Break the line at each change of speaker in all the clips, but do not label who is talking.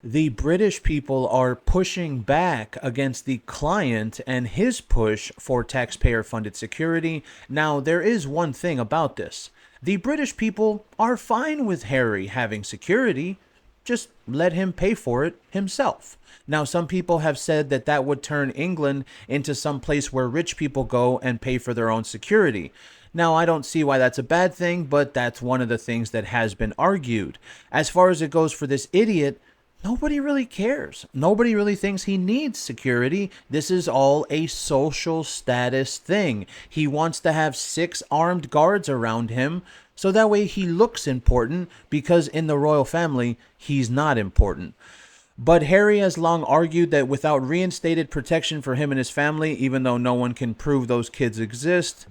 The British people are pushing back against the client and his push for taxpayer funded security. Now, there is one thing about this: the British people are fine with Harry having security. Just let him pay for it himself. Now, some people have said that that would turn England into some place where rich people go and pay for their own security. Now, I don't see why that's a bad thing, but that's one of the things that has been argued. As far as it goes for this idiot, nobody really cares. Nobody really thinks he needs security. This is all a social status thing. He wants to have 6 armed guards around him so that way he looks important, because in the royal family, he's not important. But Harry has long argued that without reinstated protection for him and his family, even though no one can prove those kids exist,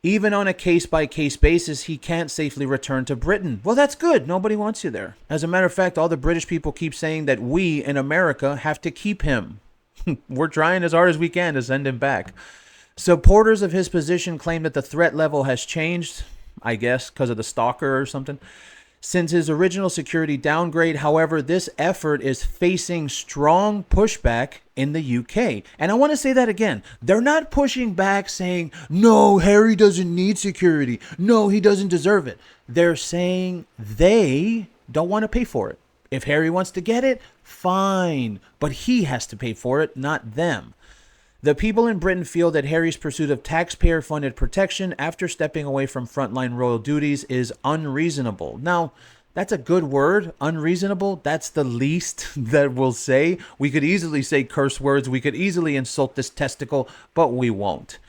even on a case-by-case basis, he can't safely return to Britain. Well, that's good. Nobody wants you there. As a matter of fact, all the British people keep saying that we in America have to keep him. We're trying as hard as we can to send him back. Supporters of his position claim that the threat level has changed, I guess, because of the stalker or something, since his original security downgrade. However, this effort is facing strong pushback in the UK. And I want to say that again. They're not pushing back saying, no, Harry doesn't need security. No, he doesn't deserve it. They're saying they don't want to pay for it. If Harry wants to get it, fine. But he has to pay for it, not them. The people in Britain feel that Harry's pursuit of taxpayer-funded protection after stepping away from frontline royal duties is unreasonable. Now, that's a good word, unreasonable. That's the least that we'll say. We could easily say curse words. We could easily insult this testicle, but we won't.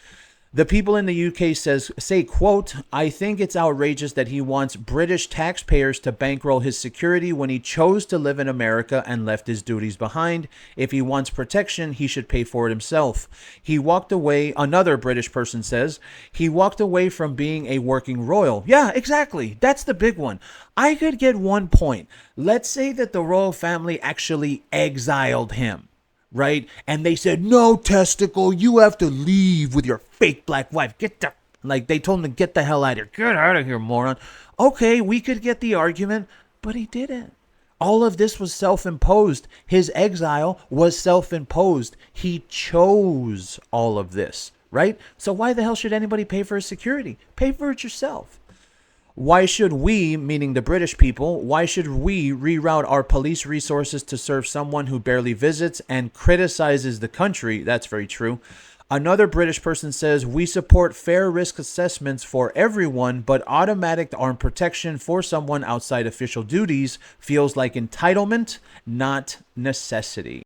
The people in the UK say, quote, I think it's outrageous that he wants British taxpayers to bankroll his security when he chose to live in America and left his duties behind. If he wants protection, he should pay for it himself. He walked away, another British person says, he walked away from being a working royal. Yeah, exactly. That's the big one. I could get 1 point. Let's say that the royal family actually exiled him. Right? And they said, no, testicle, you have to leave with your fake black wife. They told him to get the hell out of here. Get out of here, moron. Okay, we could get the argument, but he didn't. All of this was self-imposed. His exile was self-imposed. He chose all of this, right? So why the hell should anybody pay for his security? Pay for it yourself. Why should we, meaning the British people, why should we reroute our police resources to serve someone who barely visits and criticizes the country? That's very true. Another British person says, we support fair risk assessments for everyone, but automatic armed protection for someone outside official duties feels like entitlement, not necessity.